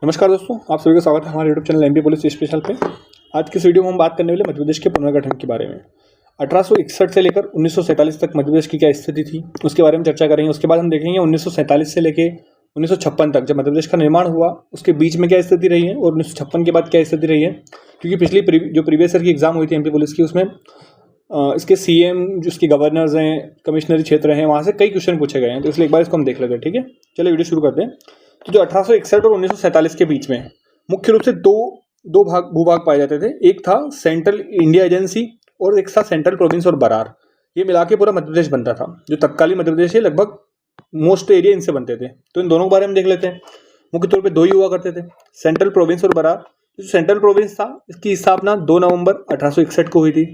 नमस्कार दोस्तों, आप सभी का स्वागत है हमारे YouTube channel MP police special पे। आज की इस वीडियो में हम बात करने वाले मध्य प्रदेश के पुनर्गठन के बारे में। 1861 से लेकर 1947 तक मध्य प्रदेश की क्या स्थिति थी उसके बारे में चर्चा करेंगे। उसके बाद हम देखेंगे 1947 से लेकर 1956 तक जब मध्य प्रदेश का निर्माण हुआ उसके बीच में क्या स्थिति रही है और 1956 के बाद क्या स्थिति रही है। क्योंकि पिछली जो प्रीवियस ईयर की एग्जाम हुई थी एमपी पुलिस की, उसमें इसके सीएम जो इसके गवर्नर्स हैं, कमिश्नरी क्षेत्र हैं, वहाँ से कई क्वेश्चन पूछे गए हैं। तो इसलिए एक बार इसको हम देख लेते हैं। ठीक है, चलिए वीडियो शुरू करते हैं। तो जो 1861 और 1947 के बीच में मुख्य रूप से दो भूभाग पाए जाते थे। एक था सेंट्रल इंडिया एजेंसी और एक था सेंट्रल प्रोविंस और बरार। ये मिला के पूरा मध्य प्रदेश बनता था। जो तत्कालीन मध्य प्रदेश है लगभग मोस्ट एरिया इनसे बनते थे। तो इन दोनों के बारे में देख लेते हैं। मुख्य तौर पे दो ही हुआ करते थे, सेंट्रल प्रोविंस और बरार। जो सेंट्रल प्रोविंस था इसकी स्थापना 2 नवंबर 1861 को हुई थी।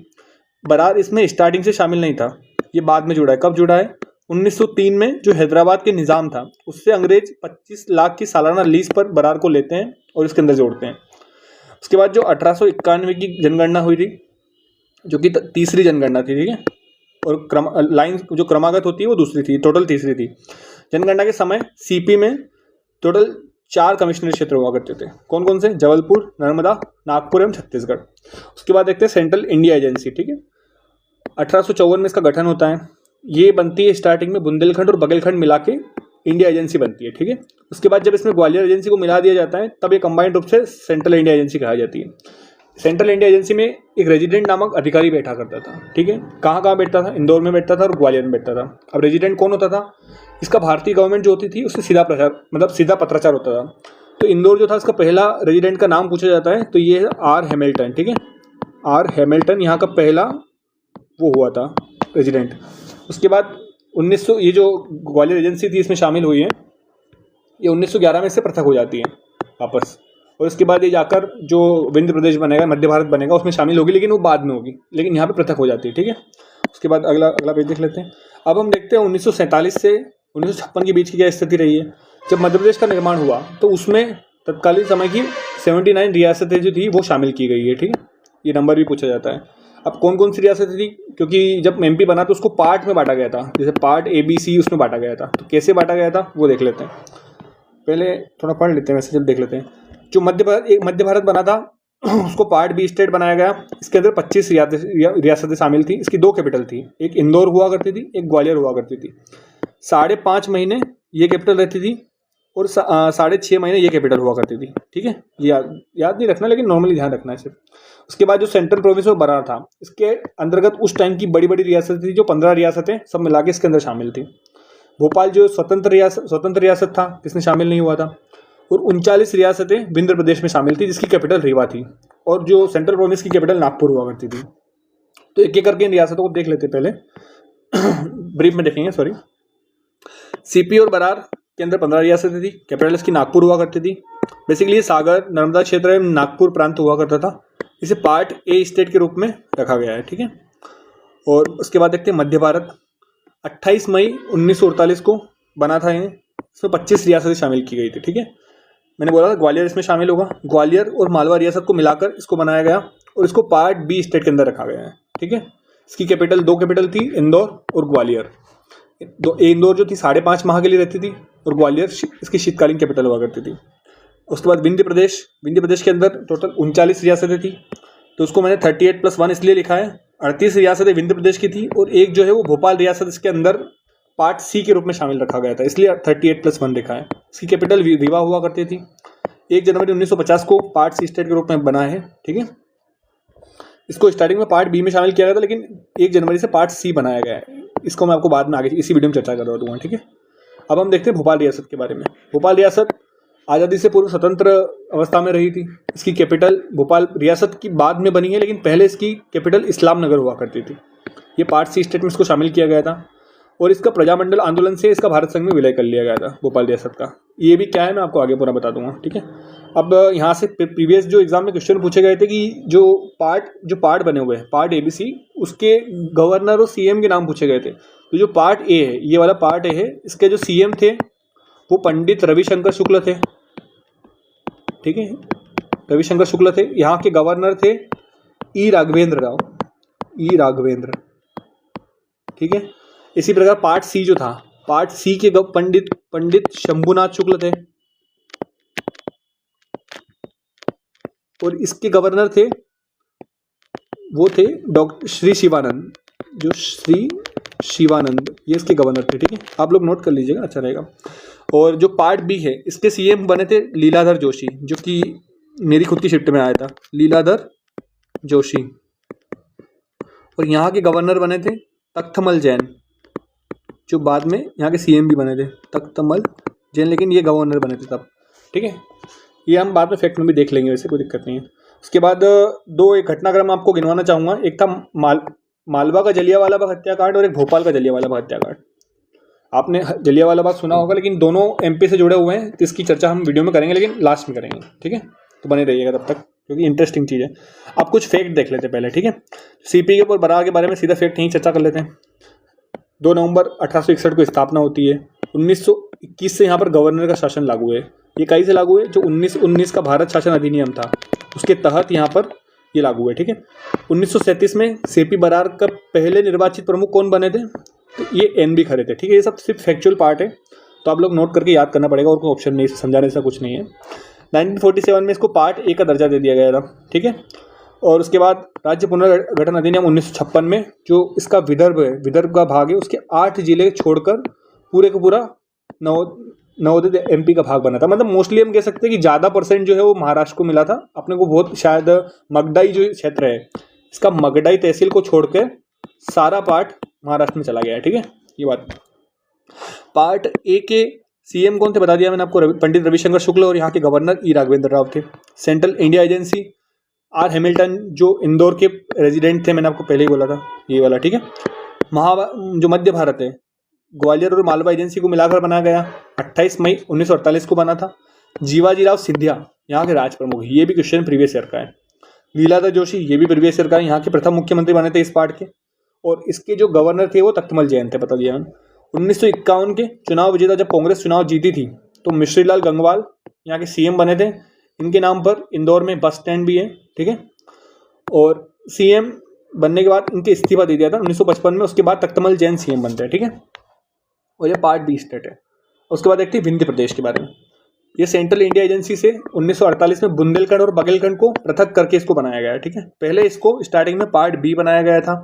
बरार इसमें स्टार्टिंग से शामिल नहीं था, ये बाद में जुड़ा है। कब जुड़ा है? 1903 में जो हैदराबाद के निज़ाम था उससे अंग्रेज 25 लाख की सालाना लीज पर बरार को लेते हैं और इसके अंदर जोड़ते हैं। उसके बाद जो 1891 की जनगणना हुई थी, जो कि तीसरी जनगणना थी, ठीक है, और लाइन जो क्रमागत होती है वो दूसरी थी, टोटल तीसरी थी। जनगणना के समय सीपी में टोटल 4 कमिश्नरी क्षेत्र हुआ करते थे। कौन कौन से? जबलपुर, नर्मदा, नागपुर एवं छत्तीसगढ़। उसके बाद देखते हैं सेंट्रल इंडिया एजेंसी। ठीक है, 1854 में इसका गठन होता है। ये बनती है स्टार्टिंग में बुंदेलखंड और बघेलखंड मिला के इंडिया एजेंसी बनती है। ठीक है, उसके बाद जब इसमें ग्वालियर एजेंसी को मिला दिया जाता है तब ये कंबाइंड रूप से सेंट्रल इंडिया एजेंसी कहा जाती है। सेंट्रल इंडिया एजेंसी में एक रेजिडेंट नामक अधिकारी बैठा करता था। ठीक है, कहाँ कहाँ बैठता था? इंदौर में बैठता था और ग्वालियर में बैठता था। अब रेजिडेंट कौन होता था? इसका भारतीय गवर्नमेंट जो होती थी उससे सीधा प्रचार, मतलब सीधा पत्राचार होता था। तो इंदौर जो था इसका पहला रेजिडेंट का नाम पूछा जाता है, तो ये है आर हैमिल्टन। ठीक है, आर हैमिल्टन यहाँ का पहला वो हुआ था रेजिडेंट। उसके बाद 1900 ये जो ग्वालियर एजेंसी थी इसमें शामिल हुई है, ये 1911 में इससे पृथक हो जाती है वापस। और इसके बाद ये जाकर जो विंध्य प्रदेश बनेगा, मध्य भारत बनेगा, उसमें शामिल होगी, लेकिन वो बाद में होगी, लेकिन यहाँ पे पृथक हो जाती है। ठीक है, उसके बाद अगला पेज देख लेते हैं। अब हम देखते हैं 1947 से 1956 के बीच की क्या स्थिति रही है। जब मध्य प्रदेश का निर्माण हुआ तो उसमें तत्कालीन समय की 79 रियासतें जो थी वो शामिल की गई है। ठीक है, ये नंबर भी पूछा जाता है। अब कौन कौन सी रियासतें थी? क्योंकि जब एमपी बना तो उसको पार्ट में बांटा गया था, जैसे पार्ट ABC उसमें बांटा गया था। तो कैसे बांटा गया था वो देख लेते हैं। पहले थोड़ा पढ़ लेते हैं, वैसे जब देख लेते हैं। जो मध्य भारत बना था उसको पार्ट B स्टेट बनाया गया। इसके अंदर 25 रियासतें शामिल थी। इसकी 2 कैपिटल थी, एक इंदौर हुआ करती थी, एक ग्वालियर हुआ करती थी। 5.5 महीने ये कैपिटल रहती थी और 6.5 महीने ये कैपिटल हुआ करती थी। ठीक है, ये याद नहीं रखना, लेकिन नॉर्मली ध्यान रखना है सिर्फ। उसके बाद जो सेंट्रल प्रोविंस और बरार था, इसके अंतर्गत उस टाइम की बड़ी बड़ी रियासत थी, जो 15 रियासतें सब मिला के इसके अंदर शामिल थी। भोपाल जो स्वतंत्र रियासत था, किसने शामिल नहीं हुआ था। और 39 रियासतें विंध्य प्रदेश में शामिल थी, जिसकी कैपिटल रीवा थी। और जो सेंट्रल प्रोविंस की कैपिटल नागपुर हुआ करती थी। तो एक एक करके इन रियासतों को देख लेते पहले ब्रीफ में देखेंगे। सॉरी, सीपी और बरार के अंदर 15 रियासतें थी, कैपिटल इसकी नागपुर हुआ करती थी। बेसिकली सागर, नर्मदा क्षेत्र में नागपुर प्रांत हुआ करता था। इसे पार्ट A स्टेट के रूप में रखा गया है। ठीक है, और उसके बाद देखते हैं मध्य भारत। 28 मई 1948 को बना था। इसमें 25 रियासतें शामिल की गई थी। ठीक है, मैंने बोला था ग्वालियर इसमें शामिल होगा। ग्वालियर और मालवा रियासत को मिलाकर इसको बनाया गया और इसको पार्ट B स्टेट के अंदर रखा गया है। ठीक है, इसकी कैपिटल 2 कैपिटल थी, इंदौर और ग्वालियर। इंदौर जो थी 5.5 माह के लिए रहती थी और ग्वालियर इसकी शीतकालीन कैपिटल हुआ करती थी। उसके बाद विंध्य प्रदेश के अंदर टोटल 39 रियासतें थी, तो उसको मैंने 38+1 इसलिए लिखा है। 38 रियासतें विंध्य प्रदेश की थी और एक जो है वो भोपाल रियासत इसके अंदर पार्ट C के रूप में शामिल रखा गया था, इसलिए 38+1 लिखा है। इसकी कैपिटल रीवा हुआ करती थी। 1 जनवरी 1950 को पार्ट C स्टेट के रूप में बना है। ठीक है, इसको स्टार्टिंग में पार्ट B में शामिल किया गया था, लेकिन 1 जनवरी से पार्ट C बनाया गया है। इसको मैं आपको बाद में आगे इसी वीडियो में चर्चा करवा दूंगा। ठीक है, अब हम देखते हैं भोपाल रियासत के बारे में। भोपाल रियासत आज़ादी से पूर्व स्वतंत्र अवस्था में रही थी। इसकी कैपिटल भोपाल रियासत की बाद में बनी है, लेकिन पहले इसकी कैपिटल इस्लाम नगर हुआ करती थी। ये पार्ट C स्टेट में इसको शामिल किया गया था और इसका प्रजामंडल आंदोलन से इसका भारत संघ में विलय कर लिया गया था भोपाल रियासत का। ये भी क्या है मैं आपको आगे पूरा बता दूंगा। ठीक है, अब यहाँ से प्रीवियस जो एग्जाम में क्वेश्चन पूछे गए थे कि जो पार्ट बने हुए हैं पार्ट ABC, उसके गवर्नर और CM के नाम पूछे गए थे। तो जो पार्ट A है, ये वाला पार्ट A है, इसके जो CM थे वो पंडित रविशंकर शुक्ल थे। ठीक है, रविशंकर शुक्ल थे। यहाँ के गवर्नर थे E राघवेंद्र राव, E राघवेंद्र। ठीक है, इसी प्रकार पार्ट C जो था, पार्ट C के पंडित शंभुनाथ शुक्ल थे। और इसके गवर्नर थे वो थे डॉक्टर श्री शिवानंद, जो श्री शिवानंद, ये इसके गवर्नर थे। ठीक है, आप लोग नोट कर लीजिएगा, अच्छा रहेगा। और जो पार्ट बी है इसके सीएम बने थे लीलाधर जोशी, जो कि मेरी खुद की शिफ्ट में आया था, लीलाधर जोशी। और यहाँ के गवर्नर बने थे तख्तमल जैन, जो बाद में यहाँ के सीएम भी बने थे, तख्तमल जैन, लेकिन ये गवर्नर बने थे तब। ठीक है, ये हम बाद में फैक्ट में भी देख लेंगे, वैसे कोई दिक्कत नहीं है। उसके बाद एक घटनाक्रम आपको गिनवाना चाहूँगा। एक था मालवा का जलियांवाला बाग हत्याकांड और एक भोपाल का जलियांवाला बाग हत्याकांड। आपने जलियांवाला बाग सुना होगा, लेकिन दोनों एमपी से जुड़े हुए हैं, तो इसकी चर्चा हम वीडियो में करेंगे, लेकिन लास्ट में करेंगे। ठीक है, तो बने रहिएगा तब तक, क्योंकि इंटरेस्टिंग चीज़ है। आप कुछ फैक्ट देख लेते हैं पहले। ठीक है, सीपी के और बरार के बारे में सीधा फैक्ट यहीं चर्चा कर लेते हैं। 2 नवंबर 1861 को स्थापना होती है। 1921 से यहाँ पर गवर्नर का शासन लागू है। ये कहीं से लागू है? जो 1919 का भारत शासन अधिनियम था उसके तहत यहाँ पर ये लागू है। ठीक है, 1937 में सीपी बरार का पहले निर्वाचित प्रमुख कौन बने थे? तो ये एनबी खरे थे। ठीक है, ये सब सिर्फ फैक्चुअल पार्ट है, तो आप लोग नोट करके याद करना पड़ेगा, और कोई ऑप्शन नहीं, समझाने से कुछ नहीं है। 1947 में इसको पार्ट ए का दर्जा दे दिया गया था। ठीक है, और उसके बाद राज्य पुनर्गठन अधिनियम 1956 में जो इसका विदर्भ का भाग है, उसके 8 जिले छोड़कर पूरे का पूरा नवोदित एमपी का भाग बना था। मतलब मोस्टली हम कह सकते हैं कि ज़्यादा परसेंट जो है वो महाराष्ट्र को मिला था। अपने को बहुत शायद मगडाई जो क्षेत्र है, इसका मगडाई तहसील को छोड़कर सारा पार्ट महाराष्ट्र में चला गया है। ठीक है, ये बात। पार्ट ए के सीएम कौन थे बता दिया मैंने आपको, पंडित रविशंकर शुक्ल, और यहाँ के गवर्नर ई राघवेंद्र राव थे। Central India agency R Hamilton, जो इंदौर के रेजिडेंट थे, मैंने आपको पहले ही बोला था ये वाला। ठीक है, जो मध्य भारत है, ग्वालियर और मालवा एजेंसी को मिलाकर बनाया गया, 28 मई 1948 को बना था। जीवाजीराव सिंधिया यहाँ के राज प्रमुख, ये भी क्वेश्चन प्रीवियस ईयर का है। लीलाधर जोशी, ये भी प्रीवियस ईयर का है, यहाँ के प्रथम मुख्यमंत्री बने थे इस पार्ट के। और इसके जो गवर्नर थे वो तख्तमल जैन थे, बता दिया मैंने। 1951 के चुनाव विजेता जब कांग्रेस चुनाव जीती थी, तो मिश्रीलाल गंगवाल यहाँ के सीएम बने थे। इनके नाम पर इंदौर में बस स्टैंड भी है। ठीक है, और सीएम बनने के बाद इनके इस्तीफा दे दिया था 1955 में। उसके बाद तख्तमल जैन सीएम बनते हैं। ठीक है, और ये पार्ट बी स्टेट है। उसके बाद देखते हैं विंध्य प्रदेश के बारे में। ये सेंट्रल इंडिया एजेंसी से 1948 में बुंदेलखंड और बघेलखंड को पृथक करके इसको बनाया गया है। ठीक है, पहले इसको स्टार्टिंग में पार्ट बी बनाया गया था,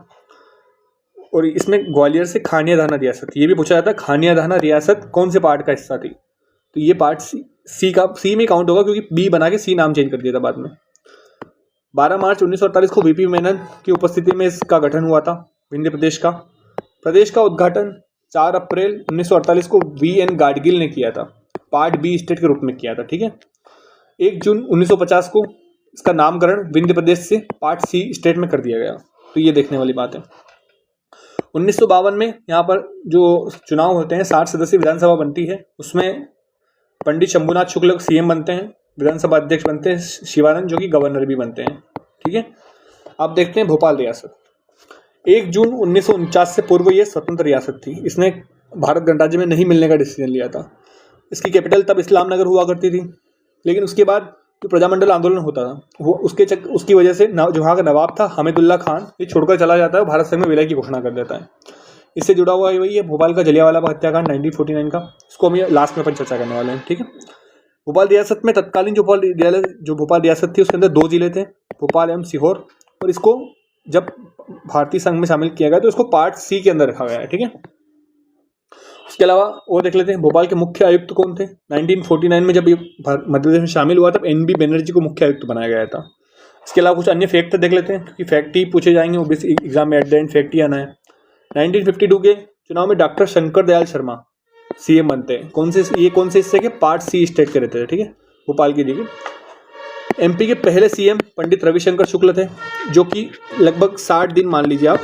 और इसमें ग्वालियर से खानिया दाना रियासत, ये भी पूछा जाता है खानिया दाना रियासत कौन से पार्ट का हिस्सा थी, तो ये पार्ट सी में काउंट होगा, क्योंकि बी बना के सी नाम चेंज कर दिया था बाद में। 12 मार्च 1948 को वीपी मेनन की उपस्थिति में इसका गठन हुआ था विंध्य प्रदेश का। प्रदेश का उद्घाटन 4 अप्रैल 1948 को वीएन गाडगिल ने किया था, पार्ट बी स्टेट के रूप में किया था। ठीक है, 1 जून 1950 को इसका नामकरण विंध्य प्रदेश से पार्ट सी स्टेट में कर दिया गया, तो ये देखने वाली बात है। 1952 में यहाँ पर जो चुनाव होते हैं, 60 सदस्यीय विधानसभा बनती है, उसमें पंडित शंभुनाथ शुक्ल सीएम बनते हैं, विधानसभा अध्यक्ष बनते हैं शिवानंद, जो कि गवर्नर भी बनते हैं। ठीक है, अब देखते हैं भोपाल रियासत। 1 जून 1949 से पूर्व ये स्वतंत्र रियासत थी। इसने भारत गणराज्य में नहीं मिलने का डिसीजन लिया था। इसकी कैपिटल तब इस्लाम नगर हुआ करती थी, लेकिन उसके बाद जो प्रजामंडल आंदोलन होता था वो उसकी वजह से जो वहाँ का नवाब था हमीदुल्ला खान, ये छोड़कर चला जाता है, भारत संघ में विलय की घोषणा कर देता है। इससे जुड़ा हुआ वही है भोपाल का जलियांवाला बाग हत्याकांड 1949 का, इसको हम लास्ट में अपन चर्चा करने वाले हैं। ठीक है, भोपाल रियासत में तत्कालीन जो भोपाल रियासत थी उसके अंदर 2 जिले थे, भोपाल एवं सीहोर, और इसको जब भारतीय संघ में शामिल किया गया तो इसको पार्ट सी के अंदर रखा गया है। ठीक है, इसके अलावा और देख लेते हैं भोपाल के मुख्य आयुक्त कौन थे। 1949 में जब ये मध्य प्रदेश में शामिल हुआ तब एनबी बनर्जी को मुख्य आयुक्त बनाया गया था। इसके अलावा कुछ अन्य फैक्ट देख लेते हैं, क्योंकि फैक्ट ही पूछे जाएंगे, ओबीसी एग्जाम में एट द एंड फैक्ट ही आना है। 1952 के चुनाव में डॉक्टर शंकर दयाल शर्मा सीएम बनते हैं। कौन से हिस्से के? पार्ट सी स्टेट के रहते थे। ठीक है, भोपाल की देखिए। एमपी के पहले सीएम पंडित रविशंकर शुक्ल थे, जो कि लगभग 60 दिन मान लीजिए आप,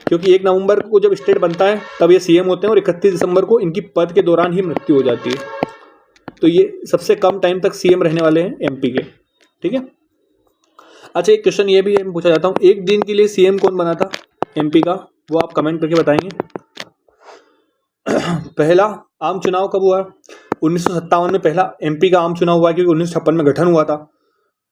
क्योंकि 1 नवंबर को जब स्टेट बनता है तब ये सीएम होते हैं, और 31 दिसंबर को इनकी पद के दौरान ही मृत्यु हो जाती है। तो ये सबसे कम टाइम तक सीएम रहने वाले हैं एमपी के। ठीक है, अच्छा एक क्वेश्चन ये भी है, पूछा जाता हूँ, 1 दिन के लिए सीएम कौन बना था एमपी का, वो आप कमेंट करके बताएंगे। पहला आम चुनाव कब हुआ? 1957 में पहला एमपी का आम चुनाव हुआ, क्योंकि 1956 में गठन हुआ था।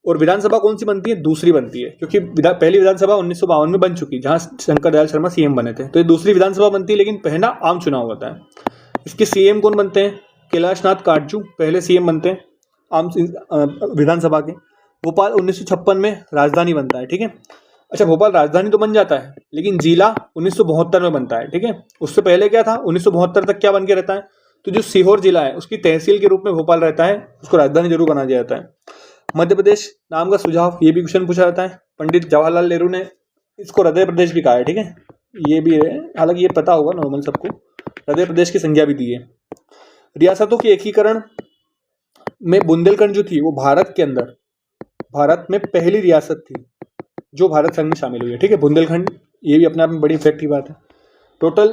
और विधानसभा कौन सी बनती है? दूसरी बनती है, क्योंकि पहली विधानसभा 1952 में बन चुकी, जहां शंकर दयाल शर्मा सीएम बने थे। तो ये दूसरी विधानसभा बनती है, लेकिन पहला आम चुनाव होता है। इसके सीएम कौन बनते हैं? कैलाशनाथ काटजू पहले सीएम बनते हैं आम विधानसभा के। भोपाल 1956 में राजधानी बनता है, ठीक है। अच्छा, भोपाल राजधानी तो बन जाता है लेकिन जिला 1972 में बनता है, ठीक है। उससे पहले क्या था, 1972 तक क्या बन के रहता है, तो जो सीहोर जिला है उसकी तहसील के रूप में भोपाल रहता है, उसको राजधानी जरूर बना दिया जाता है। मध्य प्रदेश नाम का सुझाव, ये भी क्वेश्चन पूछा जाता है। पंडित जवाहरलाल नेहरू ने इसको हृदय प्रदेश भी कहा है, ठीक है, ये भी है, हालांकि ये पता होगा नॉर्मल सबको, हृदय प्रदेश की संज्ञा भी दी है। रियासतों के एकीकरण में बुंदेलखंड जो थी वो भारत के अंदर, भारत में पहली रियासत थी जो भारत संघ में शामिल हुई है, ठीक है, बुंदेलखंड। ये भी अपने आप में बड़ी इफेक्ट की बात है। टोटल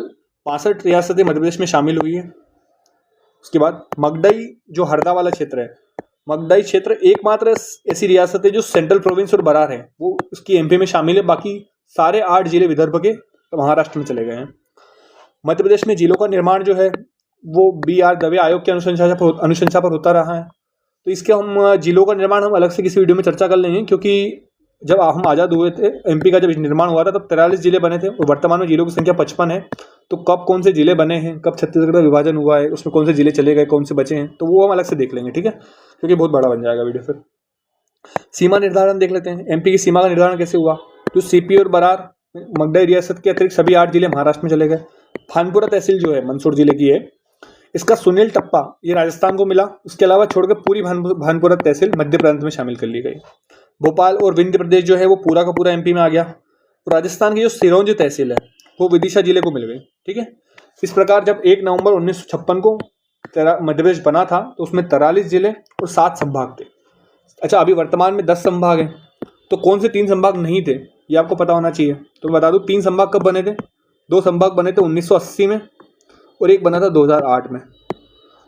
65 रियासतें मध्य प्रदेश में शामिल हुई है। उसके बाद मगडई जो हरदा वाला क्षेत्र है, मगडई क्षेत्र एकमात्र ऐसी रियासत है जो सेंट्रल प्रोविंस और बरार है, वो उसकी एमपी में शामिल है। बाकी सारे 8 जिले विदर्भ के तो महाराष्ट्र में चले गए हैं। मध्य प्रदेश में जिलों का निर्माण जो है वो BR दवे आयोग की अनुशंसा पर होता रहा है। तो इसके हम जिलों का निर्माण हम अलग से किसी वीडियो में चर्चा कर लेंगे, क्योंकि जब हम आज़ाद हुए थे, एमपी का जब निर्माण हुआ था तब 43 जिले बने थे और वर्तमान में जिलों की संख्या 55 है। तो कब कौन से जिले बने हैं, कब छत्तीसगढ़ का विभाजन हुआ है, उसमें कौन से जिले चले गए, कौन से बचे हैं, तो वो हम अलग से देख लेंगे, ठीक है, क्योंकि बहुत बड़ा बन जाएगा वीडियो। फिर सीमा निर्धारण देख लेते हैं। एमपी की सीमा का निर्धारण कैसे हुआ, तो सीपी और बरार मगडई रियासत के अतिरिक्त सभी 8 जिले महाराष्ट्र में चले गए। भानपुरा तहसील जो है मंदसौर जिले की है, इसका सुनील टप्पा ये राजस्थान को मिला। उसके अलावा छोड़कर पूरी भानपुरा तहसील मध्य प्रांत में शामिल कर ली गई। भोपाल और विंध्य प्रदेश जो है वो पूरा का पूरा एमपी में आ गया। तो राजस्थान की जो सिरोंज तहसील है वो विदिशा जिले को मिल गई, ठीक है। इस प्रकार जब 1 नवंबर 1956 को मध्य प्रदेश बना था तो उसमें 43 जिले और 7 संभाग थे। अच्छा, अभी वर्तमान में 10 संभाग हैं। तो कौन से 3 संभाग नहीं थे ये आपको पता होना चाहिए। तो मैं बता दूं 3 संभाग कब बने थे। 2 संभाग बने थे 1980 में और एक बना था 2008 में।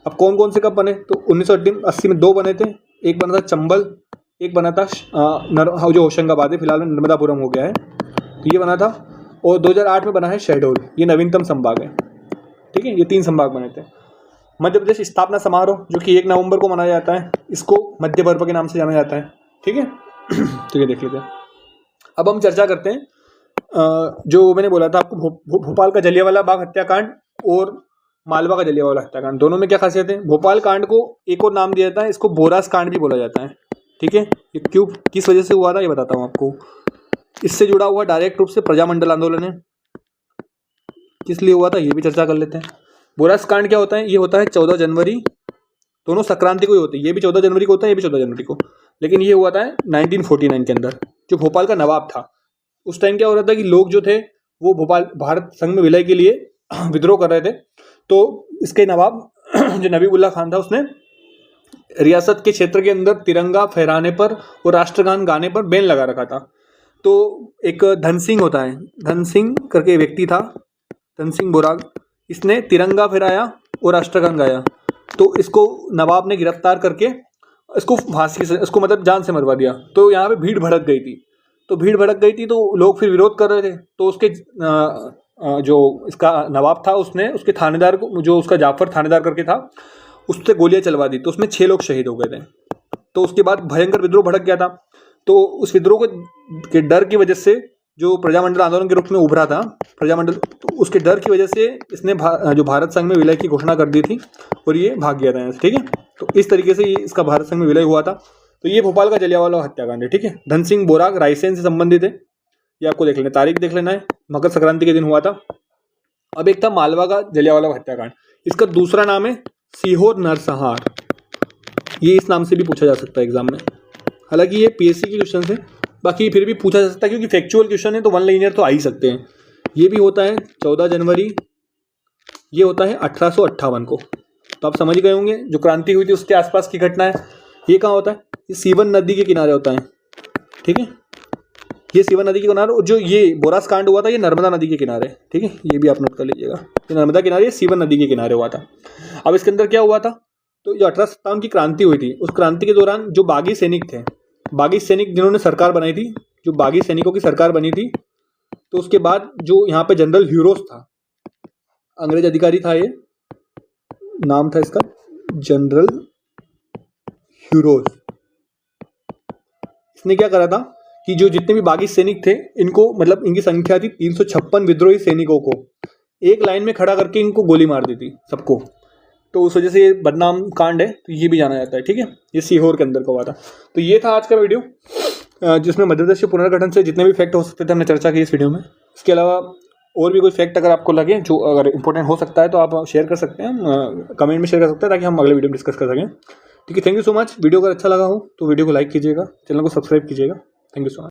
अब कौन कौन से कब बने, तो 1980 में 2 बने थे, एक बना था चंबल, एक बना था जो होशंगाबाद है, फिलहाल में नर्मदापुरम हो गया है, तो ये बना था। और 2008 में बना है शहडोल, ये नवीनतम संभाग है, ठीक है। ये 3 संभाग बने थे। मध्य प्रदेश स्थापना समारोह जो कि 1 नवंबर को मनाया जाता है, इसको मध्य पर्व के नाम से जाना जाता है, ठीक है। तो ये देख लेते हैं। अब हम चर्चा करते हैं जो मैंने बोला था आपको, भोपाल का जलियांवाला बाग हत्याकांड और मालवा का जलियांवाला हत्याकांड, दोनों में क्या खासियत है। भोपाल कांड को एक और नाम दिया जाता है, इसको बोरास कांड भी बोला जाता है, ठीक है। ये क्यों, किस वजह से हुआ था ये बताता हूँ आपको। इससे जुड़ा हुआ डायरेक्ट रूप से प्रजामंडल आंदोलन है, किस लिए हुआ था ये भी चर्चा कर लेते हैं। बोरास कांड क्या होता है, ये होता है 14 जनवरी, दोनों संक्रांति को ही होती है, ये भी 14 जनवरी को होता है, ये भी 14 जनवरी को, लेकिन ये हुआ था 1949 के अंदर। जो भोपाल का नवाब था उस टाइम क्या हो रहा था कि लोग जो थे वो भोपाल भारत संघ में विलय के लिए विद्रोह कर रहे थे। तो इसके नवाब जो नबीबुल्ला खान था उसने रियासत के क्षेत्र के अंदर तिरंगा फहराने पर और राष्ट्रगान गाने पर बैन लगा रखा था। तो एक धन सिंह होता है, धन सिंह करके व्यक्ति था, धन सिंह बोराग, इसने तिरंगा फहराया और राष्ट्रगान गाया। तो इसको नवाब ने गिरफ्तार करके इसको फांसी से, इसको मतलब जान से मरवा दिया। तो यहाँ पे भीड़ भड़क गई थी, तो लोग फिर विरोध कर रहे थे। तो उसके जो इसका नवाब था उसने उसके थानेदार को, जो उसका जाफर थानेदार करके था, उससे गोलियां चलवा दी। तो उसमें 6 लोग शहीद हो गए थे। तो उसके बाद भयंकर विद्रोह भड़क गया था। तो उस विद्रोह के डर की वजह से जो प्रजामंडल आंदोलन के रूप में उभरा था प्रजामंडल, तो उसके डर की वजह से इसने जो भारत संघ में विलय की घोषणा कर दी थी और ये भाग गया था, ठीक है। तो इस तरीके से ये इसका भारत संघ में विलय हुआ था। तो ये भोपाल का जलियांवाला हत्याकांड है, ठीक है। धन सिंह बोराग रायसेन से संबंधित है, ये आपको देख लेना, तारीख देख लेना है, मकर संक्रांति के दिन हुआ था। अब एक था मालवा का जलियांवाला हत्याकांड, इसका दूसरा नाम है सीहोर नरसंहार, ये इस नाम से भी पूछा जा सकता है एग्जाम में। हालांकि ये पीएससी के क्वेश्चन है, बाकी फिर भी पूछा जा सकता है क्योंकि फैक्चुअल क्वेश्चन है तो 1 लाइनर तो आ ही सकते हैं। ये भी होता है 14 जनवरी, ये होता है 1858 को। तो आप समझ गए होंगे जो क्रांति हुई थी उसके आसपास की घटना है। ये कहाँ होता है, ये सीवन नदी के किनारे होता है, ठीक है। ये सीवन नदी के किनारे, और जो ये बोरास कांड हुआ था ये नर्मदा नदी के किनारे, ठीक है। ये भी आप नोट कर लीजिएगा, तो नर्मदा किनारे, ये सीवन नदी के किनारे हुआ था। अब इसके अंदर क्या हुआ था, तो जो 1857 की क्रांति हुई थी, उस क्रांति के दौरान जो बागी सैनिक थे, बागी सैनिक जिन्होंने सरकार बनाई थी, जो बागी सैनिकों की सरकार बनी थी, तो उसके बाद जो यहाँ पे जनरल ह्यूरोस था, अंग्रेज अधिकारी था, ये नाम था इसका जनरल ह्यूरोस। इसने क्या करा था कि जो जितने भी बागी सैनिक थे इनको, मतलब इनकी संख्या थी 356 विद्रोही सैनिकों को एक लाइन में खड़ा करके इनको गोली मार दी थी सबको। तो उस वजह से ये बदनाम कांड है, तो ये भी जाना जाता है। ठीक है, ये सीहोर के अंदर का हुआ था। तो ये था आज का वीडियो जिसमें मध्य प्रदेश के पुनर्गठन से जितने भी फैक्ट हो सकते थे हमने चर्चा की इस वीडियो में। इसके अलावा और भी कोई फैक्ट अगर आपको लगे जो अगर इंपॉर्टेंट हो सकता है तो आप शेयर कर सकते हैं, कमेंट में शेयर कर सकते हैं, ताकि हम अगले वीडियो में डिस्कस कर सकें। ठीक है, thank you so much. Video अगर अच्छा लगा हो तो वीडियो को लाइक कीजिएगा, चैनल को सब्सक्राइब कीजिएगा। Thank you so much.